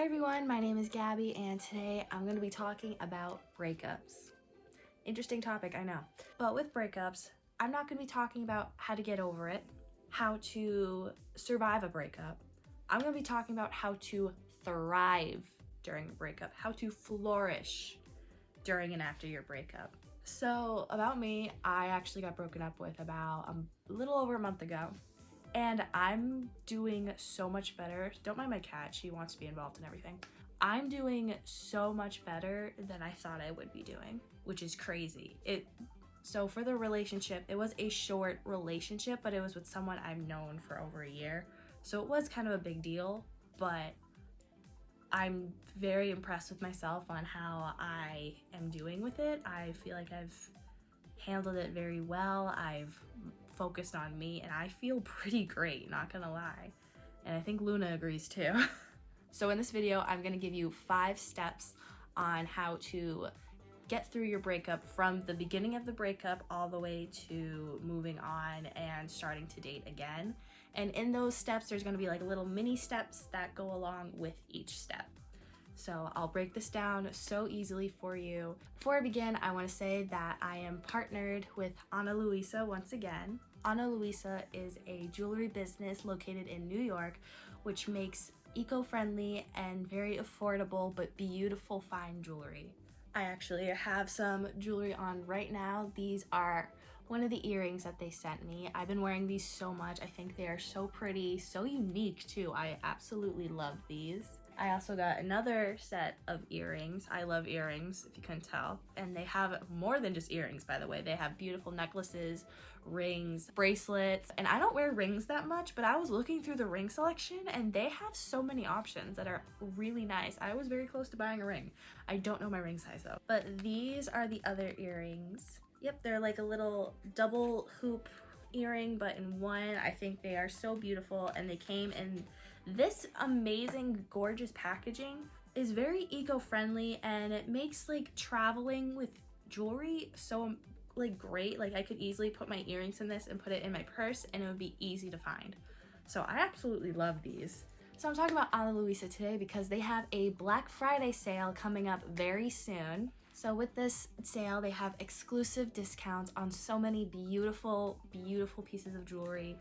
Hi everyone, my name is Gabby and today I'm going to be talking about breakups. Interesting topic, I know. But with breakups, I'm not going to be talking about how to get over it, how to survive a breakup. I'm going to be talking about how to thrive during a breakup, how to flourish during and after your breakup. So about me, I actually got broken up with about a little over a month ago. And I'm doing so much better. Don't mind my cat, she wants to be involved in everything. I'm doing so much better than I thought I would be doing, which is crazy. So for the relationship, it was a short relationship, but it was with someone I've known for over a year. So it was kind of a big deal, but I'm very impressed with myself on how I am doing with it. I feel like I've handled it very well. I've focused on me and I feel pretty great, not gonna lie. And I think Luna agrees too. So in this video, I'm gonna give you 5 steps on how to get through your breakup from the beginning of the breakup all the way to moving on and starting to date again. And in those steps, there's gonna be like little mini steps that go along with each step. So I'll break this down so easily for you. Before I begin, I want to say that I am partnered with Ana Luisa once again. Ana Luisa is a jewelry business located in New York, which makes eco-friendly and very affordable but beautiful fine jewelry. I actually have some jewelry on right now. These are one of the earrings that they sent me. I've been wearing these so much. I think they are so pretty, so unique too. I absolutely love these. I also got another set of earrings. I love earrings, if you couldn't tell. And they have more than just earrings, by the way. They have beautiful necklaces, rings, bracelets. And I don't wear rings that much, but I was looking through the ring selection and they have so many options that are really nice. I was very close to buying a ring. I don't know my ring size though. But these are the other earrings. Yep, they're like a little double hoop earring, but in one. I think they are so beautiful and they came in this amazing, gorgeous packaging. Is very eco-friendly and it makes like traveling with jewelry so like great. Like I could easily put my earrings in this and put it in my purse and it would be easy to find. So I absolutely love these. So I'm talking about Ana Luisa today because they have a Black Friday sale coming up very soon. So with this sale, they have exclusive discounts on so many beautiful, beautiful pieces of jewelry.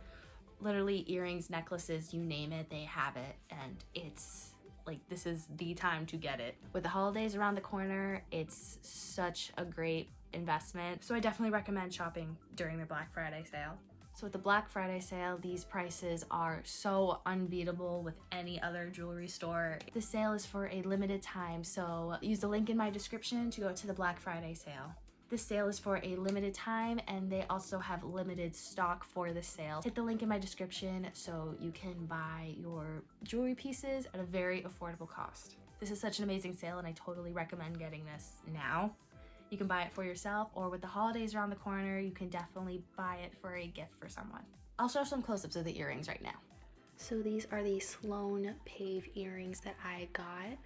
Literally earrings, necklaces, you name it, they have it. And it's like, this is the time to get it. With the holidays around the corner, it's such a great investment. So I definitely recommend shopping during the Black Friday sale. So with the Black Friday sale, these prices are so unbeatable with any other jewelry store. The sale is for a limited time, so use the link in my description to go to the Black Friday sale. This sale is for a limited time and they also have limited stock for the sale. Hit the link in my description so you can buy your jewelry pieces at a very affordable cost. This is such an amazing sale and I totally recommend getting this now. You can buy it for yourself, or with the holidays around the corner, you can definitely buy it for a gift for someone. I'll show some close-ups of the earrings right now. So these are the Sloan Pave earrings that I got.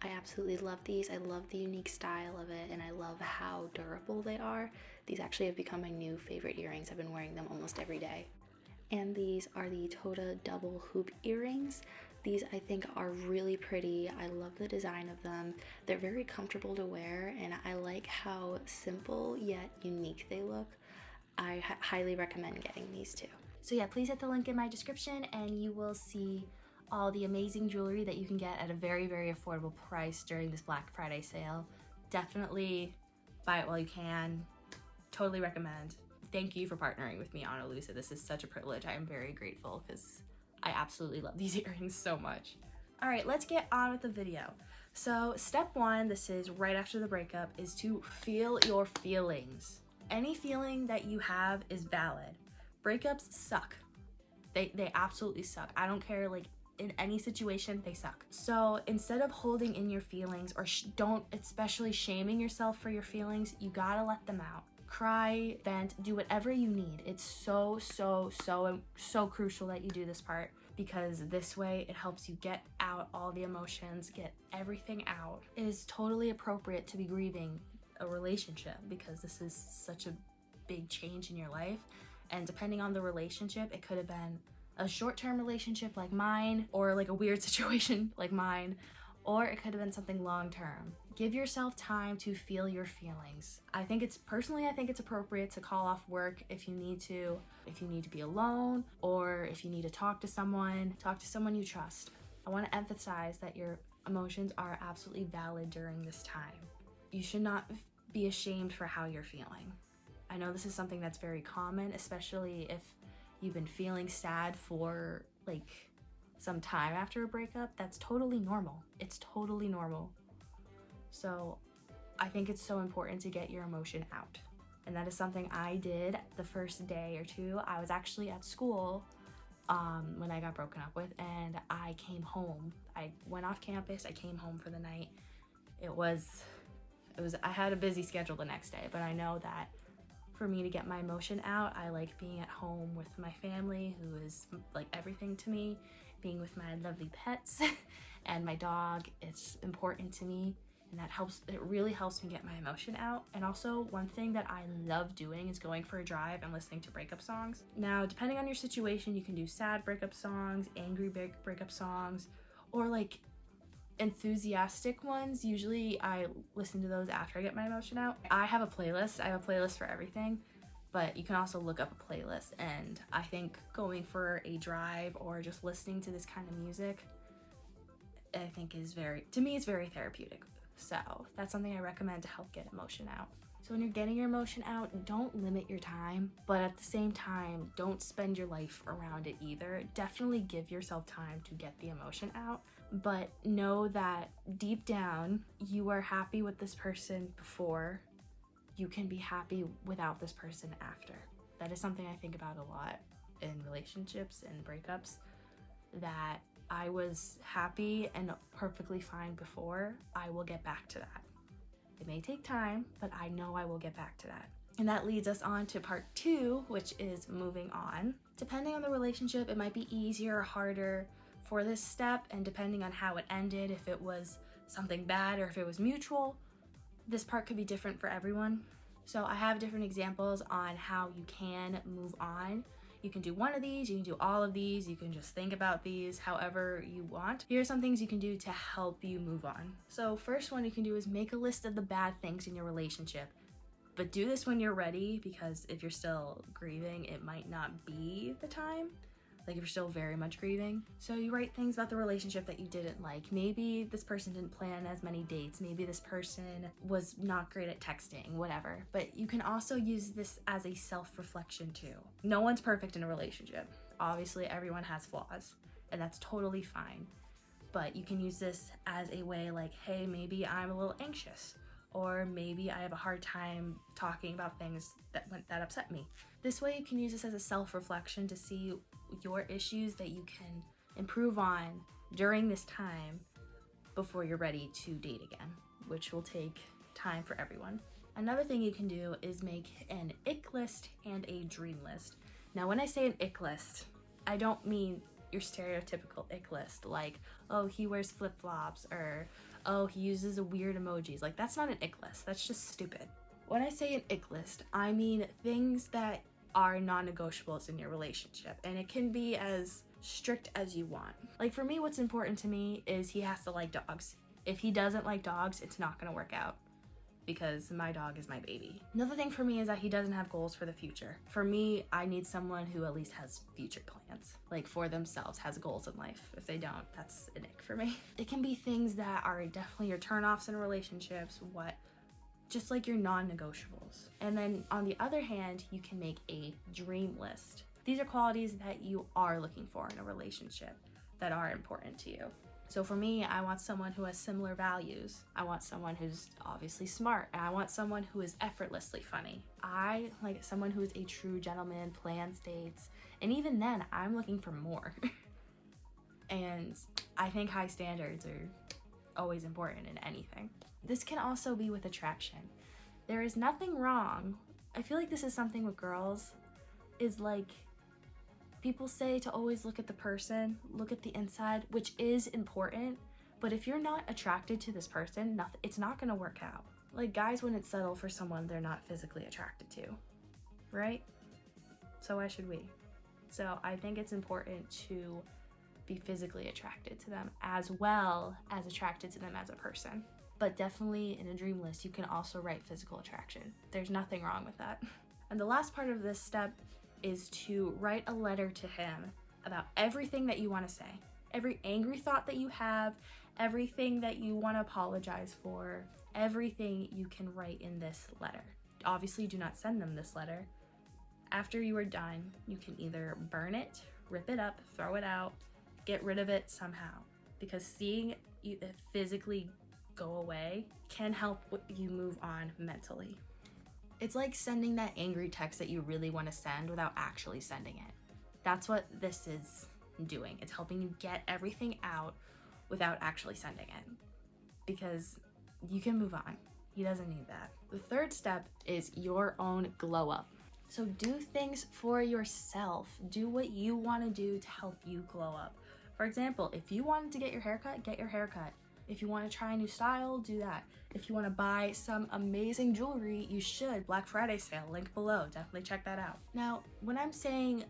I absolutely love these. I love the unique style of it and I love how durable they are. These actually have become my new favorite earrings. I've been wearing them almost every day. And these are the Toda double hoop earrings. These I think are really pretty. I love the design of them. They're very comfortable to wear and I like how simple yet unique they look. I highly recommend getting these too. So yeah, please hit the link in my description and you will see all the amazing jewelry that you can get at a very, very affordable price during this Black Friday sale. Definitely buy it while you can. Totally recommend. Thank you for partnering with me, Ana Luisa. This is such a privilege. I am very grateful because I absolutely love these earrings so much. All right, let's get on with the video. So step 1, this is right after the breakup, is to feel your feelings. Any feeling that you have is valid. Breakups suck. They absolutely suck. I don't care, like in any situation, they suck. So instead of holding in your feelings or don't especially shaming yourself for your feelings, you gotta let them out. Cry, vent, do whatever you need. It's so crucial that you do this part because this way it helps you get out all the emotions, get everything out. It is totally appropriate to be grieving a relationship because this is such a big change in your life. And depending on the relationship, it could have been a short-term relationship like mine, or like a weird situation like mine, or it could have been something long-term. Give yourself time to feel your feelings. I think it's appropriate to call off work if you need to be alone, or if you need to talk to someone you trust. I want to emphasize that your emotions are absolutely valid during this time. You should not be ashamed for how you're feeling. I know this is something that's very common, especially if you've been feeling sad for like some time after a breakup. That's totally normal. It's totally normal. So I think it's so important to get your emotion out. And that is something I did the first day or two. I was actually at school when I got broken up with, and I came home. I went off campus, I came home for the night. I had a busy schedule the next day, but I know that for me to get my emotion out, I like being at home with my family, who is like everything to me, being with my lovely pets and my dog. It's important to me, and it really helps me get my emotion out. And also, one thing that I love doing is going for a drive and listening to breakup songs. Now, depending on your situation, you can do sad breakup songs, angry breakup songs, or like enthusiastic ones. Usually I listen to those after I get my emotion out. I have a playlist for everything, but you can also look up a playlist. And I think going for a drive or just listening to this kind of music, I think it's very therapeutic. So that's something I recommend to help get emotion out. So when you're getting your emotion out, don't limit your time, but at the same time, don't spend your life around it either. Definitely give yourself time to get the emotion out, but know that deep down, you are happy with this person before. You can be happy without this person after. That is something I think about a lot in relationships and breakups, that I was happy and perfectly fine before. I will get back to that. It may take time, but I know I will get back to that. And that leads us on to part 2, which is moving on. Depending on the relationship, it might be easier or harder for this step, and depending on how it ended, if it was something bad or if it was mutual, this part could be different for everyone. So I have different examples on how you can move on. You can do one of these, you can do all of these, you can just think about these however you want. Here are some things you can do to help you move on. So first one you can do is make a list of the bad things in your relationship. But do this when you're ready, because if you're still grieving, it might not be the time. Like if you're still very much grieving. So you write things about the relationship that you didn't like. Maybe this person didn't plan as many dates. Maybe this person was not great at texting, whatever. But you can also use this as a self-reflection too. No one's perfect in a relationship. Obviously, everyone has flaws, and that's totally fine. But you can use this as a way like, hey, maybe I'm a little anxious, or maybe I have a hard time talking about things that upset me. This way you can use this as a self-reflection to see your issues that you can improve on during this time before you're ready to date again, which will take time for everyone. Another thing you can do is make an ick list and a dream list. Now, when I say an ick list, I don't mean your stereotypical ick list, like, oh, he wears flip-flops, or oh, he uses a weird emojis. Like, that's not an ick list. That's just stupid. When I say an ick list, I mean things that are non-negotiables in your relationship, and it can be as strict as you want. Like for me, what's important to me is he has to like dogs. If he doesn't like dogs, it's not gonna work out, because my dog is my baby. Another thing for me is that he doesn't have goals for the future. For me, I need someone who at least has future plans, like for themselves, has goals in life. If they don't, that's an ick for me. It can be things that are definitely your turn-offs in relationships, just like your non-negotiables. And then on the other hand, you can make a dream list. These are qualities that you are looking for in a relationship that are important to you. So for me, I want someone who has similar values. I want someone who's obviously smart, and I want someone who is effortlessly funny. I like someone who is a true gentleman, plans dates, and even then, I'm looking for more. And I think high standards are always important in anything. This can also be with attraction. There is nothing wrong. I feel like this is something with girls, is like, people say to always look at the person, look at the inside, which is important, but if you're not attracted to this person, it's not gonna work out. Like, guys wouldn't settle for someone they're not physically attracted to, right? So why should we? So I think it's important to be physically attracted to them as well as attracted to them as a person. But definitely in a dream list, you can also write physical attraction. There's nothing wrong with that. And the last part of this step is to write a letter to him about everything that you want to say. Every angry thought that you have, everything that you want to apologize for, everything you can write in this letter. Obviously, do not send them this letter. After you are done, you can either burn it, rip it up, throw it out, get rid of it somehow. Because seeing it physically go away can help you move on mentally. It's like sending that angry text that you really want to send without actually sending it. That's what this is doing. It's helping you get everything out without actually sending it, because you can move on. He doesn't need that. The third step is your own glow up. So do things for yourself. Do what you want to do to help you glow up. For example, if you wanted to get your hair cut, get your hair cut. If you want to try a new style, do that. If you want to buy some amazing jewelry, you should. Black Friday sale, link below. Definitely check that out. Now, when I'm saying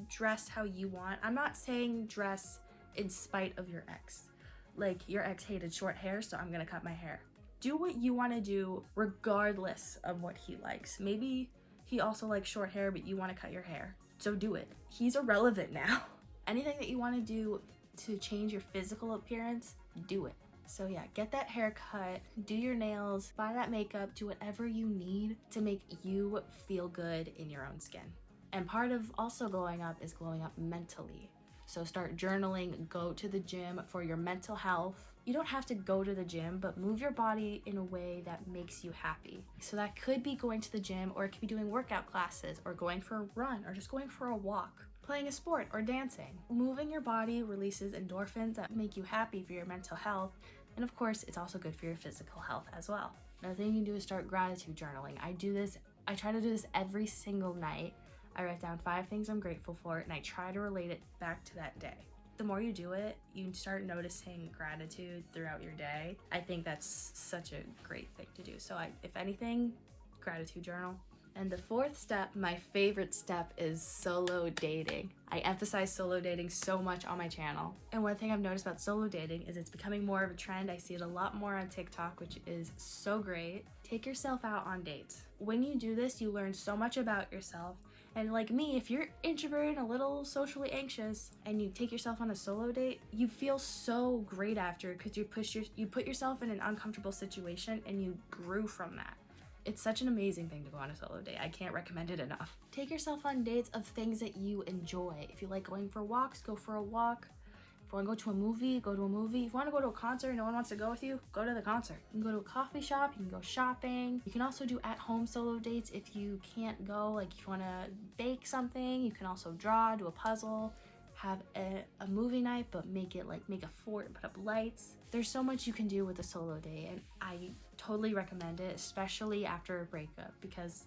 dress how you want, I'm not saying dress in spite of your ex. Like, your ex hated short hair, so I'm gonna cut my hair. Do what you want to do regardless of what he likes. Maybe he also likes short hair, but you want to cut your hair, so do it. He's irrelevant now. Anything that you want to do to change your physical appearance, do it. So yeah, get that haircut, do your nails, buy that makeup, do whatever you need to make you feel good in your own skin. And part of also glowing up is glowing up mentally. So start journaling, go to the gym for your mental health. You don't have to go to the gym, but move your body in a way that makes you happy. So that could be going to the gym, or it could be doing workout classes, or going for a run, or just going for a walk, playing a sport, or dancing. Moving your body releases endorphins that make you happy for your mental health. And of course, it's also good for your physical health as well. Another thing you can do is start gratitude journaling. I try to do this every single night. I write down 5 things I'm grateful for, and I try to relate it back to that day. The more you do it, you start noticing gratitude throughout your day. I think that's such a great thing to do. So if anything, gratitude journal. And the fourth step, my favorite step, is solo dating. I emphasize solo dating so much on my channel. And one thing I've noticed about solo dating is it's becoming more of a trend. I see it a lot more on TikTok, which is so great. Take yourself out on dates. When you do this, you learn so much about yourself. And like me, if you're introverted and a little socially anxious and you take yourself on a solo date, you feel so great after, because you put yourself in an uncomfortable situation and you grew from that. It's such an amazing thing to go on a solo date. I can't recommend it enough. Take yourself on dates of things that you enjoy. If you like going for walks, go for a walk. If you want to go to a movie, go to a movie. If you want to go to a concert and no one wants to go with you, go to the concert. You can go to a coffee shop, you can go shopping. You can also do at-home solo dates if you can't go. Like if you want to bake something, you can also draw, do a puzzle, have a movie night, but make a fort and put up lights. There's so much you can do with a solo date, and I totally recommend it, especially after a breakup, because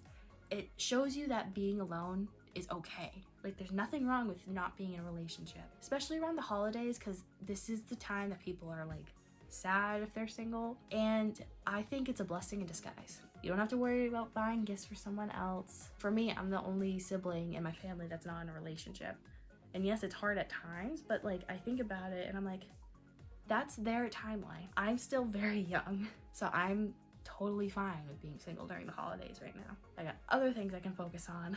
it shows you that being alone is okay. Like, there's nothing wrong with not being in a relationship, especially around the holidays, because this is the time that people are like sad if they're single, and I think it's a blessing in disguise. You don't have to worry about buying gifts for someone else. For me, I'm the only sibling in my family that's not in a relationship, and yes, it's hard at times, but like I think about it and I'm like, that's their timeline. I'm still very young, so I'm totally fine with being single during the holidays right now. I got other things I can focus on,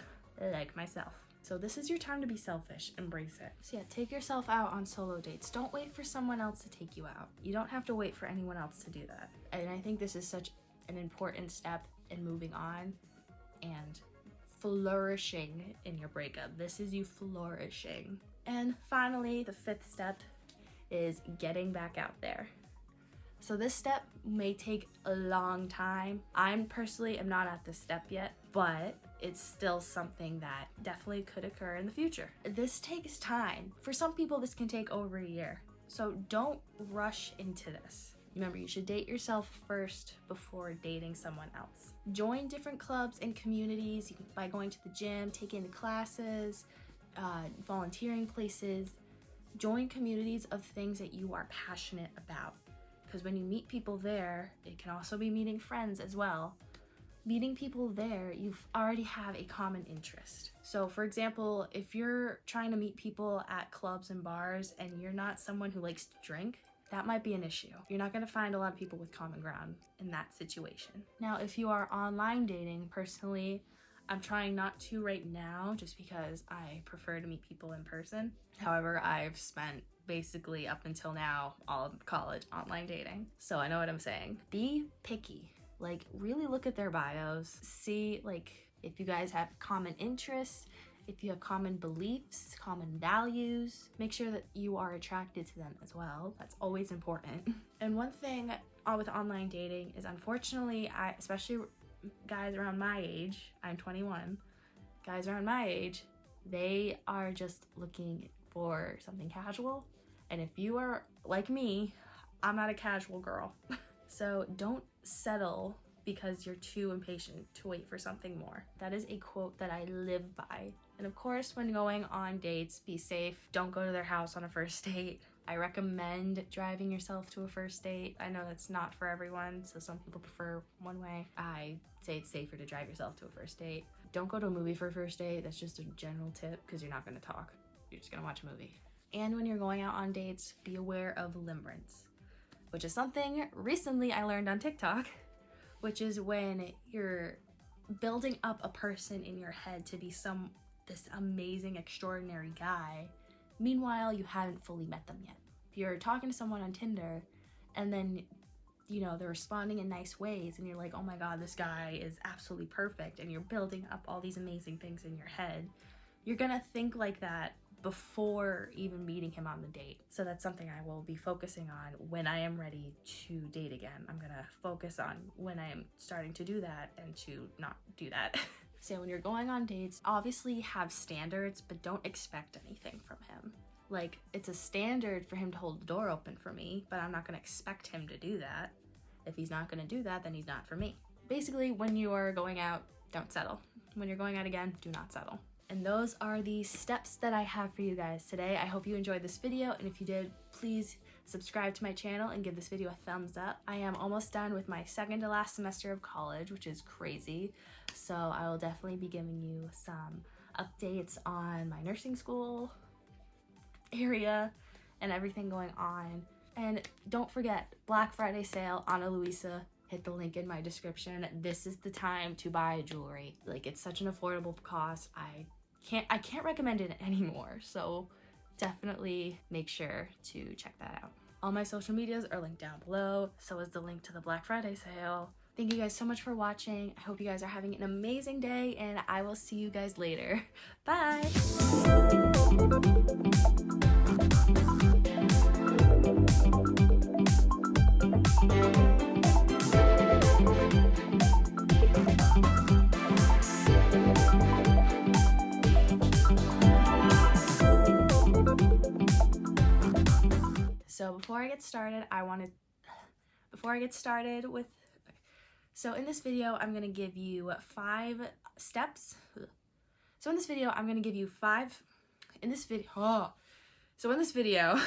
like myself. So this is your time to be selfish. Embrace it. So yeah, take yourself out on solo dates. Don't wait for someone else to take you out. You don't have to wait for anyone else to do that. And I think this is such an important step in moving on and flourishing in your breakup. This is you flourishing. And finally, the 5th step is getting back out there. So this step may take a long time. I personally am not at this step yet, but it's still something that definitely could occur in the future. This takes time. For some people, this can take over a year. So don't rush into this. Remember, you should date yourself first before dating someone else. Join different clubs and communities by going to the gym, taking the classes, volunteering places. Join communities of things that you are passionate about. Because when you meet people there, it can also be meeting friends as well. Meeting people there, you already have a common interest. So for example, if you're trying to meet people at clubs and bars and you're not someone who likes to drink, that might be an issue. You're not going to find a lot of people with common ground in that situation. Now, if you are online dating, personally, I'm trying not to right now just because I prefer to meet people in person. However, I've spent basically up until now all of college online dating, so I know what I'm saying. Be picky. Like, really look at their bios, see like if you guys have common interests, if you have common beliefs, common values. Make sure that you are attracted to them as well. That's always important. And one thing with online dating is, unfortunately, especially guys around my age, I'm 21, guys around my age, they are just looking for something casual. And if you are like me, I'm not a casual girl. So don't settle because you're too impatient to wait for something more. That is a quote that I live by. And of course, when going on dates, be safe. Don't go to their house on a first date. I recommend driving yourself to a first date. I know that's not for everyone, so some people prefer one way. I say it's safer to drive yourself to a first date. Don't go to a movie for a first date. That's just a general tip, because you're not gonna talk. You're just gonna watch a movie. And when you're going out on dates, be aware of limerence, which is something recently I learned on TikTok, which is when you're building up a person in your head to be this amazing, extraordinary guy. Meanwhile, you haven't fully met them yet. If you're talking to someone on Tinder and then, you know, they're responding in nice ways and you're like, oh my God, this guy is absolutely perfect, and you're building up all these amazing things in your head, you're gonna think like that before even meeting him on the date. So that's something I will be focusing on when I am ready to date again. I'm gonna focus on when I am starting to do that and to not do that. So when you're going on dates, obviously have standards, but don't expect anything from him. Like, it's a standard for him to hold the door open for me, but I'm not gonna expect him to do that. If he's not gonna do that, then he's not for me. Basically, when you are going out, don't settle. When you're going out again, do not settle. And those are the steps that I have for you guys today. I hope you enjoyed this video, and if you did, please subscribe to my channel and give this video a thumbs up. I am almost done with my second to last semester of college, which is crazy. So I will definitely be giving you some updates on my nursing school area and everything going on. And don't forget, Black Friday sale on a Luisa. Hit the link in my description. This is the time to buy jewelry. Like, it's such an affordable cost. I can't recommend it anymore. So definitely make sure to check that out. All my social medias are linked down below. So is the link to the Black Friday sale. Thank you guys so much for watching. I hope you guys are having an amazing day, and I will see you guys later. Bye. So before I get started, so in this video, I'm gonna give you 5 steps. So in this video,